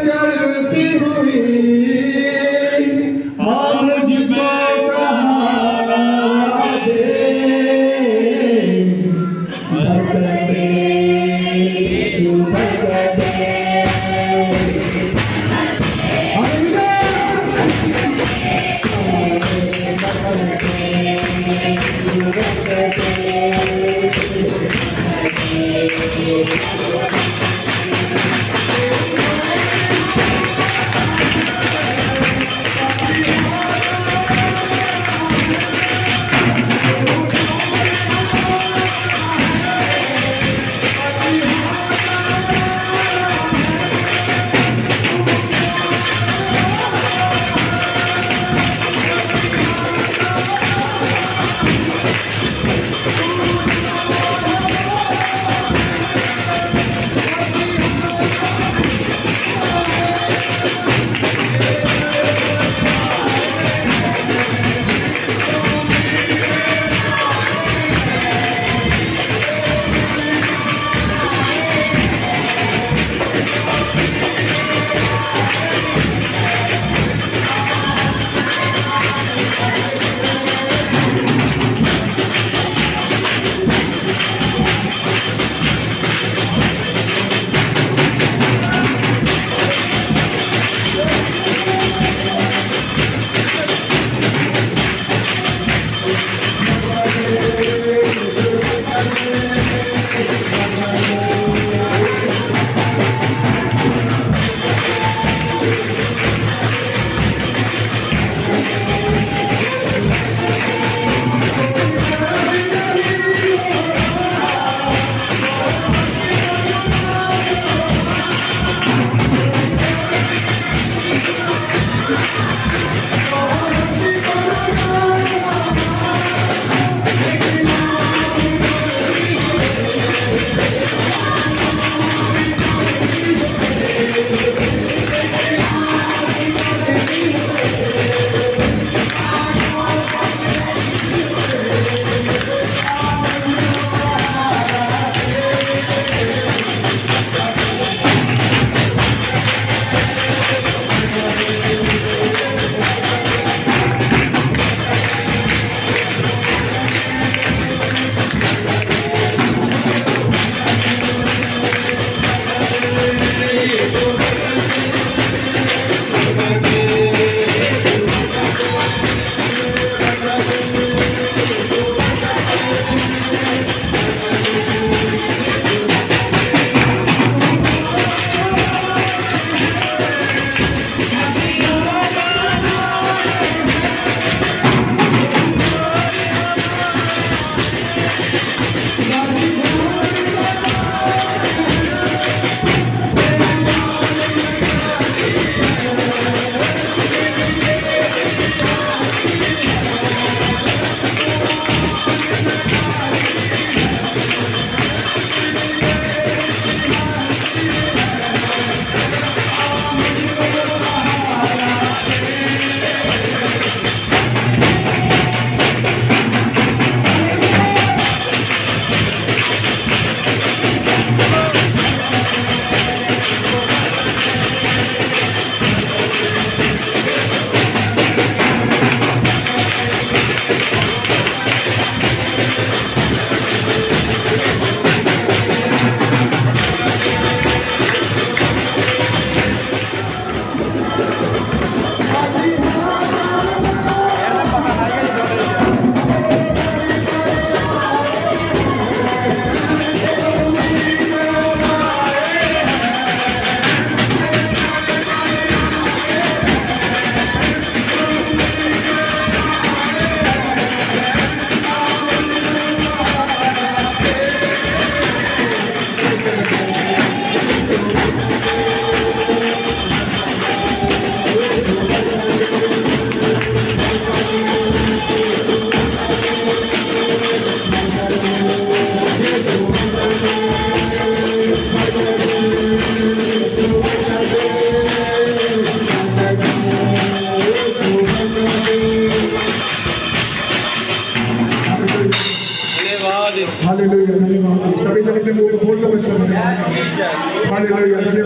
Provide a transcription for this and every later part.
चलती हुई हाँ मुझको सहारा दे भगते यीशु भगते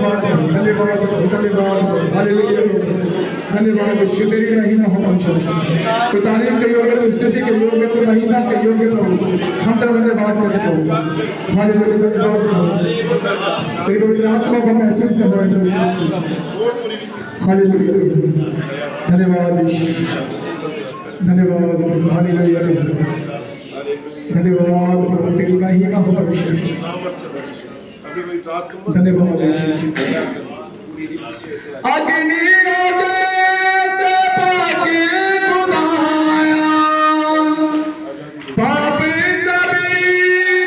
धन्यवाद धन्यवाद धन्यवाद हालेलुया धन्यवाद यीशु तेरी महिमा हो परमेश्वर तो तारीफ के योग्य तो स्तुति के योग्य तो महिमा के योग्य प्रभु हम तेरा धन्यवाद करते प्रभु हालेलुया धन्यवाद तेरी पवित्र आत्मा को महसूस कर रहे हैं हालेलुया धन्यवाद यीशु धन्यवाद हालेलुया धन्यवाद प्रभु तेरी महिमा हो परमेश्वर धन्यवाद यीशु अग्नि जैसे पाके खुदाया पाप सभी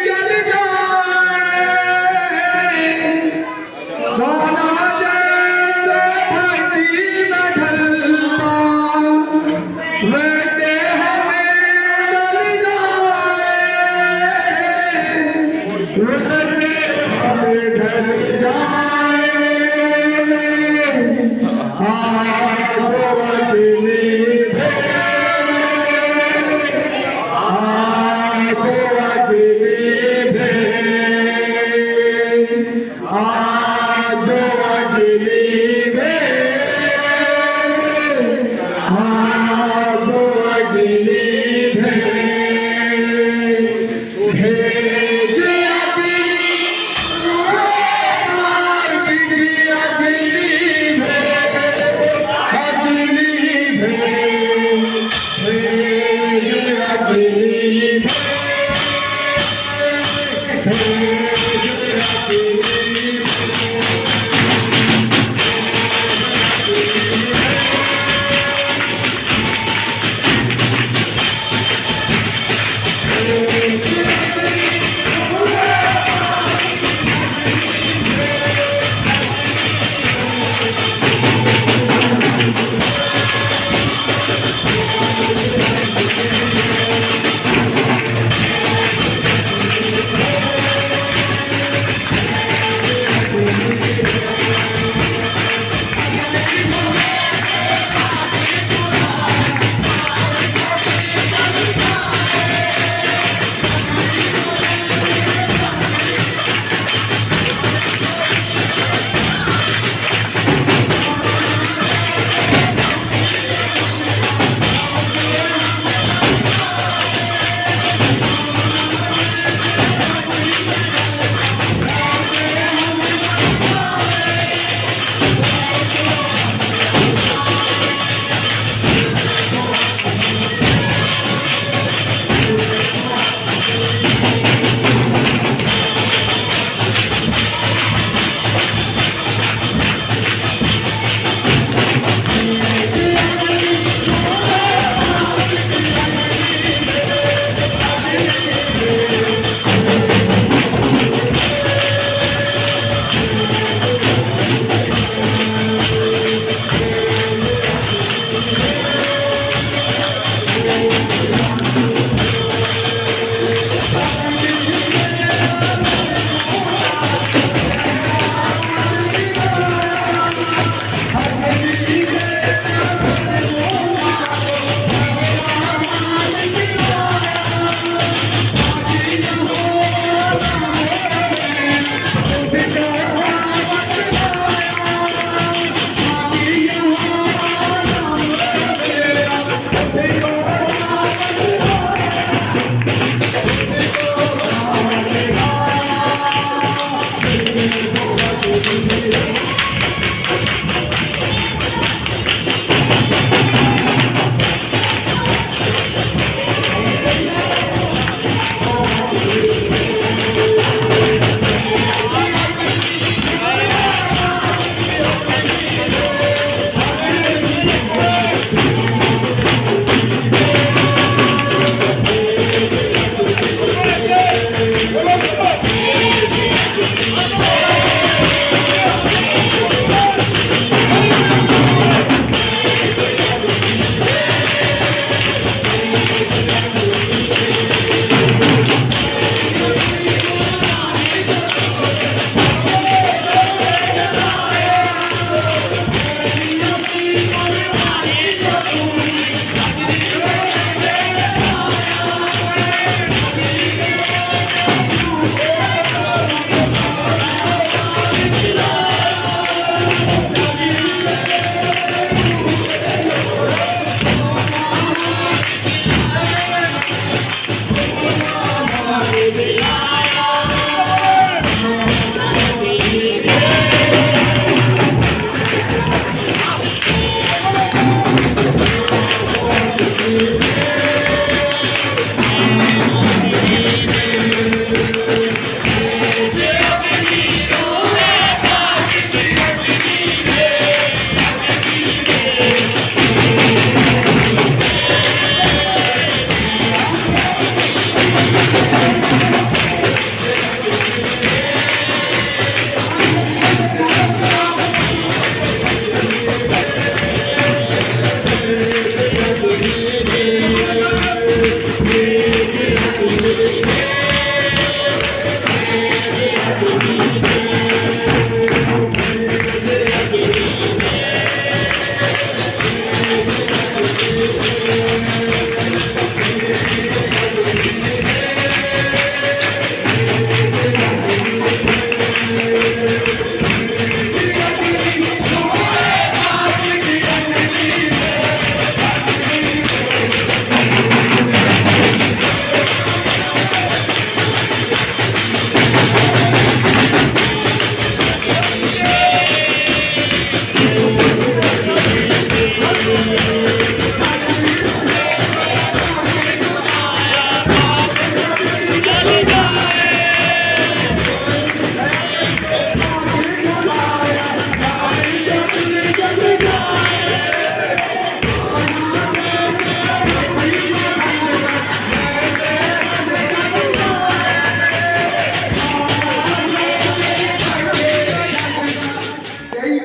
जल जाए सोना जैसे भक्ति में ढलता वैसे हमें डल जाए वैसे हमें ढल जाए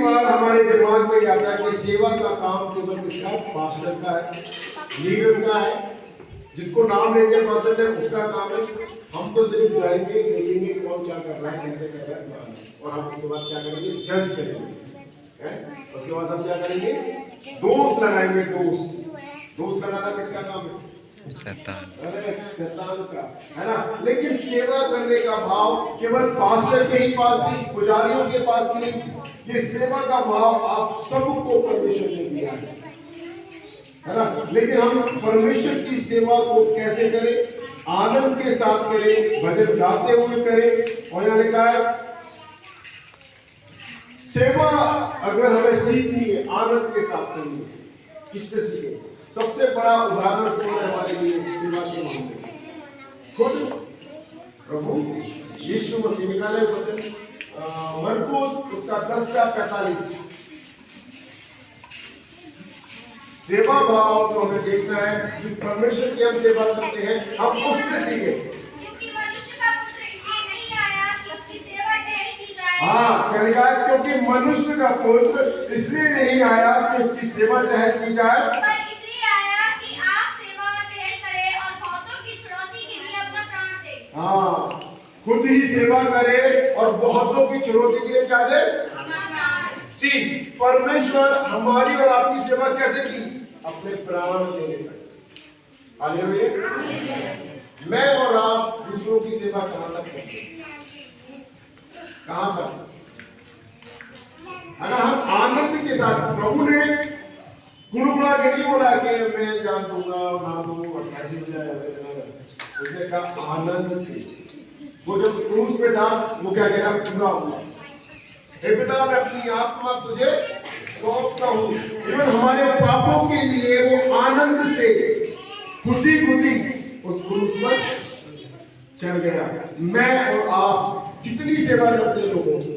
बार हमारे दिमाग में आता है कि सेवा का काम केवल किसका, पास्टर का है, लीडर का है, जिसको नाम लेके पास्टर है उसका काम है। हम तो सिर्फ जाएंगे, देखेंगे कौन क्या कर रहा है, कैसे कर रहा है, और हम उसके बाद क्या करेंगे, जज करेंगे। उसके बाद हम क्या करेंगे, दोष लगाएंगे। दोष लगाना किसका काम है, शैतान। अरे शैतान का, है ना। लेकिन सेवा करने का भाव केवल पास्टर के ही पास नहीं, पुजारियों के पास ही नहीं, ये सेवा का भाव आप सबको परमेश्वर ने दिया है ना। लेकिन हम परमेश्वर की सेवा को कैसे करें, आनंद के साथ करें, भजन गाते हुए करें। और यहाँ लिखा है सेवा अगर हमें सीखनी है आनंद के साथ करनी है, किससे सीखें। सबसे बड़ा उदाहरण कौन है हमारे लिए सेवा के मामले में, खुद प्रभु यीशु मसीह। निकाले वचन मरकुस उसका 10:45। सेवा भाव जो हमें देखना है, जिस परमेश्वर की हम सेवा करते हैं, हम उससे सीखें। हाँ, क्योंकि मनुष्य का पुत्र इसलिए नहीं आया कि उसकी सेवा टहल की जाए, हाँ, खुद ही सेवा करे और बहुतों की चुनौती के लिए क्या दे। सी परमेश्वर हमारी और आपकी सेवा कैसे की, अपने प्राण देने तक। हालेलुया। मैं और आप दूसरों की सेवा कहां तक करते हैं, कहां तक। अगर हम आनंद के साथ, प्रभु ने गुणगुणा के नहीं बोला कि मैं जान दूंगा ना दूंगा कैसे हो जाए, उसने कहा आनंद से। वो जब क्रूस पे था वो क्या कहना, पूरा हुआ। हे पिता मैं अपनी आत्मा तुझे सौंपता हूँ। इवन हमारे पापों के लिए वो आनंद से खुशी खुशी उस क्रूस पर चढ़ गया। मैं और आप कितनी सेवा करते लोगों की,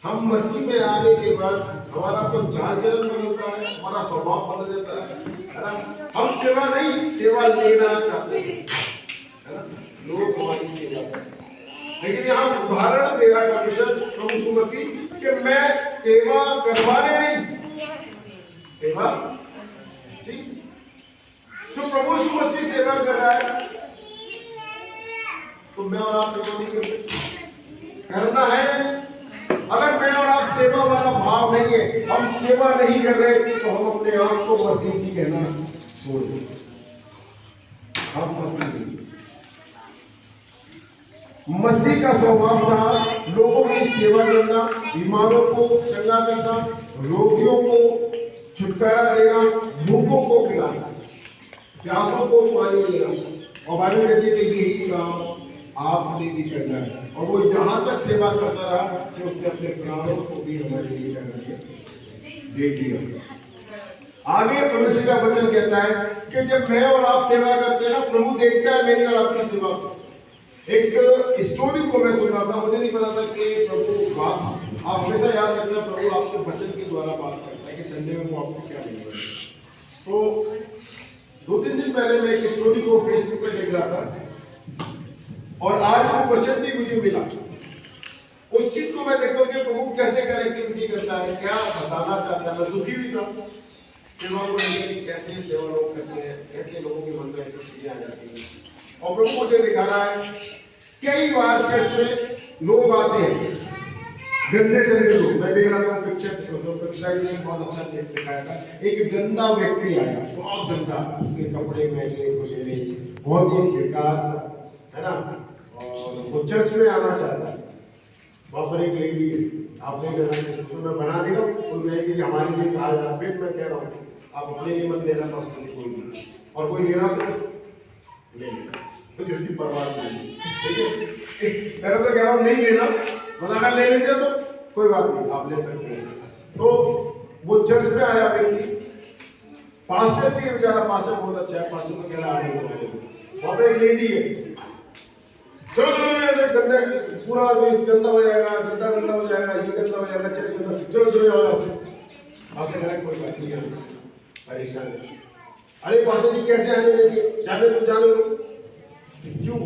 हम मसीह में आने के बाद हमारा तो चाल चलन बदलता है, हमारा स्वभाव बदल जाता है ना। हम सेवा नहीं, सेवा लेना चाहते हैं, है ना। लोग हमारी सेवा करते हैं, लेकिन यहाँ उदाहरण दे रहा है परमेश्वर प्रभु यीशु मसीह कि मैं सेवा करवाने नहीं, सेवा जो प्रभु यीशु मसीह सेवा कर रहा है, तो मैं और आप सेवा नहीं करते, करना है या नहीं। अगर मैं और आप सेवा वाला भाव नहीं है, हम सेवा नहीं कर रहे थे, तो हम अपने आप को मसीह की कहना छोड़ दें। हम मसीह का स्वभाव था लोगों की सेवा करना, बीमारों को चंगा करना, रोगियों को छुटकारा देना, भूखों को खिलाना, प्यासों को पानी देना। और बाइबल कहती है कि यही काम आपने भी करना है। और वो जहां तक सेवा करता रहा कि उसने अपने प्राणों को भी हमारे लिए करने दे दिया। आगे परमेश्वर का वचन कहता है कि जब मैं और आप सेवा करते हैं ना, प्रभु देखता है मेरी और आपकी सेवा। एक स्टोरी को मैं सुन रहा था, मुझे नहीं पता था कि प्रभु बात, आप हमेशा याद रखना प्रभु आपसे वचन के द्वारा बात करता है कि संडे में वो आपसे क्या बोल रहा है। तो 2-3 दिन पहले मैं एक स्टोरी को फेसबुक पे देख रहा था और आज वो वचन भी मुझे मिला। उस चीज को मैं देखता हूँ कि प्रभु कैसे कनेक्टिविटी करता है, क्या बताना चाहता है। मैं दुखी भी था सेवा को लेकर, कैसे सेवा लोग करते हैं, कैसे लोगों के मन में ऐसी चीजें आ जाती हैं। और प्रभु मुझे दिखा रहा है कई बार चर्च में लोग आते हैं गंदे से लोग। मैं देख रहा था पिक्चर बहुत अच्छा दिखाया था। एक गंदा व्यक्ति आया, बहुत गंदा, उसके कपड़े मैले कुचले, बहुत ही बेकार सा, है ना। और वो चर्च में आना चाहता है। वहां पर एक लेडी है, आप नहीं करना तो मैं बना देगा, वो कहेगी कि हमारे लिए कहा जा रहा। फिर मैं कह रहा हूँ आप अपने लिए मत लेना पर्सनली, कोई नहीं, और कोई ले रहा तो ले लेना, तो जिसकी परवाह नहीं। ठीक है, मैं तो कह रहा हूँ नहीं लेना, मतलब अगर ले लेते तो कोई बात नहीं, आप ले सकते हैं। तो वो चर्च में आया व्यक्ति, पास्टर भी बेचारा, पास्टर बहुत अच्छा है, पास्टर तो कह रहा है वहां पे एक लेडी है, चलो चलो गंदा पूरा गंदा हो जाएगा, गंदा हो जाएगा, ये गंदा हो जाएगा, चर्च गंदा, चलो चलो जाओ आपसे कह रहा कोई बात नहीं है, परेशान है। अरे पास्टर जी कैसे आने देंगे, जाने दो जाने दो। क्यों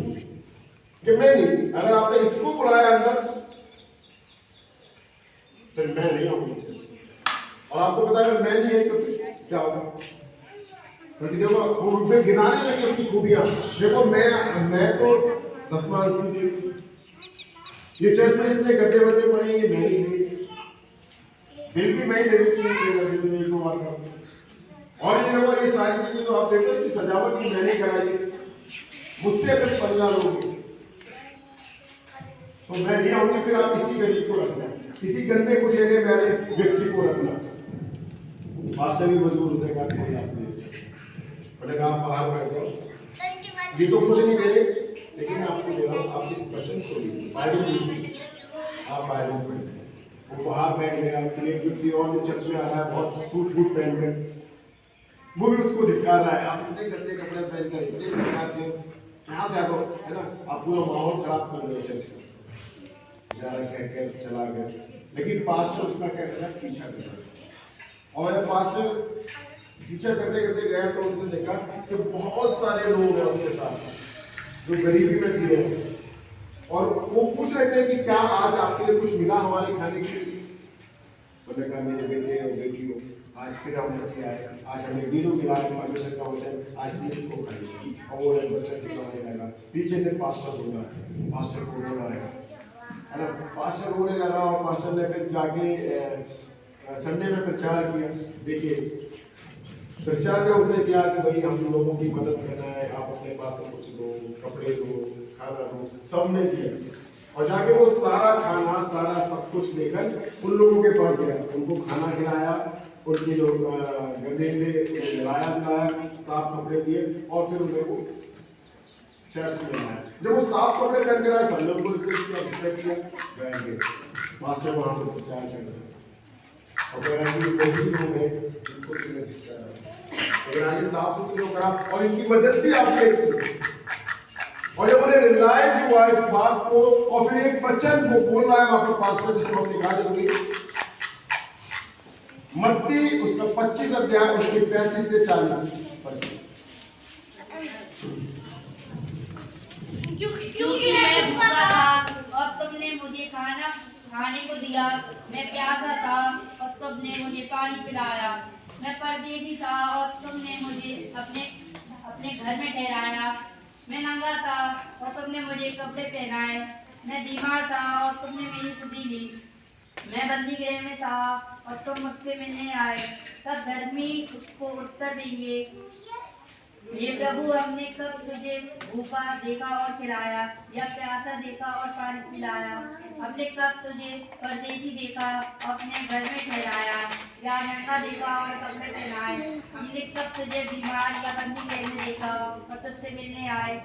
कि मैं नहीं, अगर आपने इसको बुलाया अंदर फिर मैं नहीं आऊंगी चर्च। और आपको पता है मैं नहीं है तो फिर क्या होगा? क्योंकि देखो वो फिर गिनाने लगे अपनी खूबियां। देखो मैं तो 10 मार्च की थी, ये चर्च में जितने गद्दे बद्दे पड़े ये मैं नहीं थे, बिल भी मैं ही दे देती हूँ एक दो बार का। और ये देखो ये सारी चीजें तो आप देखते हैं कि सजावट की मैंने कराई, मुझसे अगर 15 लोग तो मैं नहीं आऊंगी। फिर आप इसी गरीब को रखना, किसी गंदे कुचेले मैंने व्यक्ति को रखना। मास्टर भी मजबूर होने का कोई आप नहीं, आप बाहर बैठ जाओ, ये तो कुछ नहीं दे रहे, लेकिन मैं आपको दे रहा हूँ, आप इस वचन को लीजिए, बाइबल लीजिए, आप बाइबल पढ़िए। वो बाहर बैठ गया, एक व्यक्ति और जो चर्च में आ रहा है बहुत सूट बूट पहन कर, वो भी उसको धिक्कार रहा है, आप इतने गंदे कपड़े पहन कर इतने प्रकार से यहाँ से आगो, है ना, आप पूरा माहौल खराब कर रहे हो चर्च का। ज़्यादा कहकर चला गया, लेकिन पास्टर उसका क्या कर रहा है, पीछा कर रहा है। और जब पास्टर पीछा करते करते गया तो उसने देखा कि बहुत सारे लोग हैं उसके साथ जो गरीबी में थे, और वो पूछ रहे थे कि क्या आज आपके लिए कुछ मिला हमारे खाने के लिए। उसने कहा मेरे बेटे और बेटियों, आज फिर हम मसीह आए, आज हमें वीरों मिला परमेश्वर का वचन, आज हम इसको खाएंगे। और वो बच्चन सुनाने लगा, पीछे से पास्टर सुना, पास्टर को रोना है ना, पास्टर रोने लगा। और पास्टर ने फिर जाके संडे में प्रचार किया। देखिए प्रचार जो उसने किया कि भाई हम लोगों की मदद करना है, आप अपने पास से कुछ दो, कपड़े दो, खाना दो, सबने दिया। और जाके वो सारा खाना सारा सब कुछ लेकर उन लोगों के पास गया, उनको खाना खिलाया, उनके लोग गंदे से नहलाया दिलाया, साफ कपड़े दिए, और फिर उन लोगों को चर्च में आया। जब वो साफ कपड़े पहन कर आए, सब लोग को एक्सपेक्ट किया, बैठ गए। मास्टर वहां से प्रचार कर रहे और कह रहा है कि वही लोग हैं जिनको तुम्हें दिखता है, लेकिन आगे साफ सुथरे लोग करा और इनकी मदद भी आपने की। और जब उन्हें रियलाइज हुआ इस बात को, और फिर एक वचन वो बोल रहा है वहां पर पास्टर, जिसको हम निकाल देंगे मत्ती उसका 25 अध्याय उसके 35 से 40। क्योंकि मैं भूखा था और तुमने मुझे खाने को दिया, मैं प्यासा था और तुमने मुझे पानी पिलाया, मैं परदेसी था और तुमने मुझे अपने घर में ठहराया, मैं नंगा था और तुमने मुझे कपड़े पहनाए, मैं बीमार था और तुमने मेरी सुधि ली, मैं बंदी गृह में था और तुम मुझसे मिलने आए। तब धर्मी उसको उत्तर देंगे, ये प्रभु, हमने कब तुझे भूखा देखा और खिलाया, या प्यासा देखा और पानी पिलाया? हमने कब तुझे परदेसी देखा और अपने घर में ठहराया, या नंगा देखा और कपड़े पहनाए? हमने कब तुझे बीमार या बंदी गृह में देखा और तुझसे मिलने आए?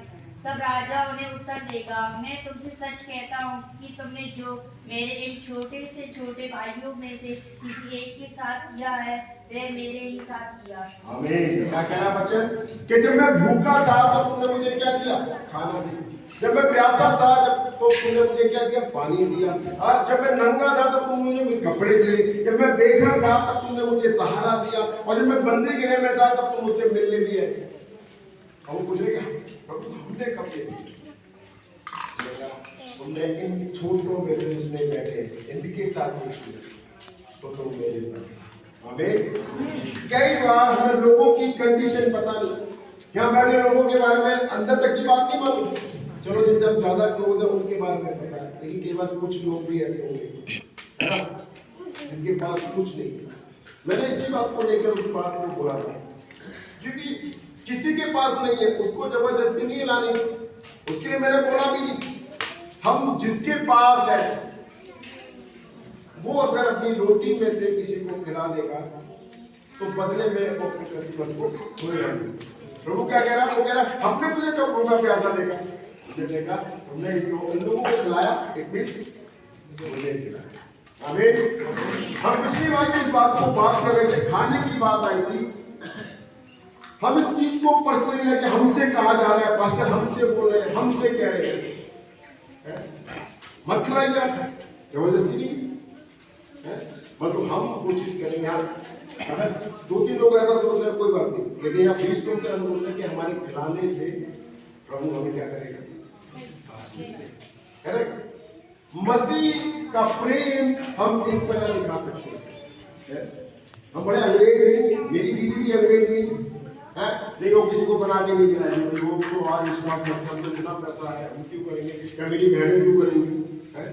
तब राजा उन्हें उत्तर देगा, मैं तुमसे सच कहता हूँ कि तुमने जो मेरे इन छोटे से छोटे भाइयों में से किसी एक के साथ किया है, वह मेरे ही साथ किया। आमीन। क्या कहना बच्चन कि जब मैं भूखा था तो तुमने मुझे क्या दिया, खाना दिया। जब मैं प्यासा था तो तुमने मुझे क्या दिया, पानी दिया। और जब मैं नंगा था तो तुमने मुझे कपड़े दिए। जब मैं बेघर था तब तुमने मुझे सहारा दिया। और जब मैं बंदी गृह में था तब तुम मुझसे मिलने भी है। हम पूछ रहे प्रभु हमने कब दिए? तुमने इन छोटों में से जिसमें बैठे इनके साथ सो तुम मेरे साथ। आमीन। कई बार हमें लोगों की कंडीशन पता नहीं, यहाँ बैठे लोगों के बारे में अंदर तक की बात नहीं मालूम। चलो जिनसे हम ज्यादा क्लोज है उनके बारे में पता है, लेकिन कई बार कुछ लोग भी ऐसे होंगे जिनके पास कुछ नहीं। मैंने इसी बात को लेकर उस बात को बोला था, क्योंकि किसी के पास नहीं है उसको जबरदस्ती नहीं लानी, उसके लिए मैंने बोला भी नहीं। हम जिसके पास है वो अगर अपनी रोटी में से किसी को खिला देगा तो बदले में वो अपनी प्रतिफल को छोड़ेगा। प्रभु क्या कह रहा है? वो कह रहा है हमने तुझे कब भूखा प्यासा देखा? तुझे देखा, तुमने इन लोगों को खिलाया, इट मींस मुझे खिलाया। आमीन। हम पिछली बार भी इस बात को बात कर रहे थे, खाने की बात आई थी। हम इस चीज को पर्सनली लेके हमसे कहा जा रहा है, पास्टर हमसे बोल रहे हैं, हमसे कह रहे हैं मत खिलाइए, जबरदस्ती नहीं है, मतलब हम कोशिश करेंगे। यार अगर 2-3 लोग ऐसा सोच रहे हैं कोई बात नहीं, लेकिन यहाँ 20 लोग ऐसा सोच रहे हैं कि हमारे खिलाने से प्रभु हमें क्या करेगा, करेक्ट। मसीह का प्रेम हम इस तरह दिखा सकते हैं। हम बड़े अंग्रेज नहीं, मेरी बीवी भी अंग्रेज नहीं है, देखो किसी को बना के नहीं दिलाएंगे, लोग तो आज इसका मतलब इतना पैसा है हम क्यों करेंगे, या मेरी बहनें क्यों करेंगी है?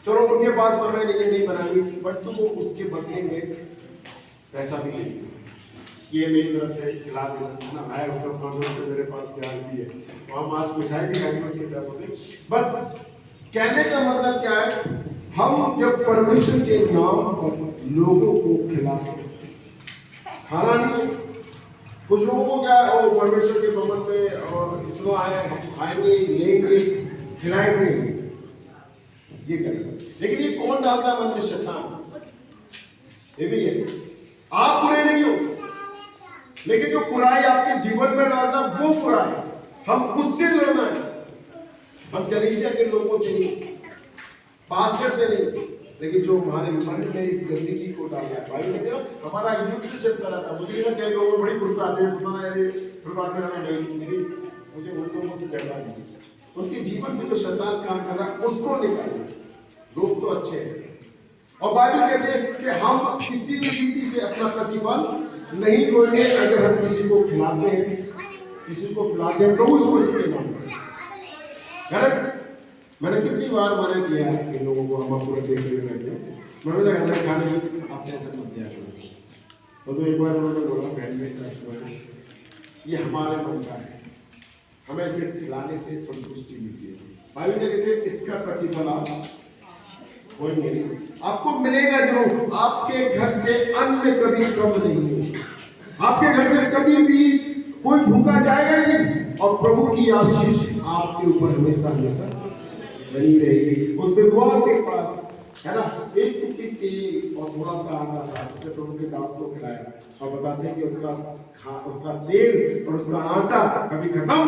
चलो उनके पास समय नहीं बनाएंगे, बट तुम उसके बदले में पैसा भी लेंगे, ये मेरी तरफ से खिला देना है ना, मैं उसका 500 रुपये मेरे पास ब्याज भी है, तो हम आज मिठाई भी खाएंगे उसके पैसों से। बट कहने का मतलब क्या है, हम जब परमेश्वर के नाम पर लोगों को खिलाते हैं, खाना नहीं, कुछ लोगों को क्या है, परमेश्वर के भवन में इतना आए हम खाएंगे लेंगे खिलाएंगे, ये करेंगे, लेकिन ये कौन डालता है मन में? शैतान। ये भी है, आप बुरे नहीं हो, लेकिन जो बुराई आपके जीवन में डालता वो बुराई, हम उससे लड़ना है। हम कलीसिया के लोगों से नहीं, पास्टर से नहीं, लेकिन जो हमारे मन में इस गंदगी को डाला है। भाई ने हमारा युद्ध चलता रहता, मुझे ना कई लोग बड़ी गुस्सा आते हैं, सुना है फिर बाद में मुझे उन लोगों से झगड़ा नहीं, उनके जीवन में जो शैतान काम कर रहा है उसको निकालना। लोग तो अच्छे हैं, और बाइबल कहते हैं कि हम किसी भी रीति से अपना प्रतिफल नहीं खोएंगे अगर हम किसी को खिलाते हैं, किसी को पिलाते हैं प्रभु यीशु के नाम पर। मैंने कितनी बार मना किया है इन लोगों को, हम पूरा देख रहे हैं, मैंने लगा हमारे खाने में आप टेंशन मत दिया करो, तो एक बार उन्होंने बोला बहन में ये हमारे मन का है, हमें इसे खिलाने से संतुष्टि मिलती है। बाइबल कहते हैं इसका प्रतिफल आप खोएंगे नहीं, आपको मिलेगा जरूर। आपके घर से अन्न कभी कम नहीं होगा, आपके घर से कभी भी कोई भूखा जाएगा नहीं, और प्रभु की आशीष आपके ऊपर हमेशा हमेशा बनी रहेगी। उस विधवा के पास है ना, एक टुकड़ी तेल और थोड़ा सा आटा था, उसने प्रभु के दास को खिलाया, और बताते हैं कि उसका तेल और उसका आटा कभी खत्म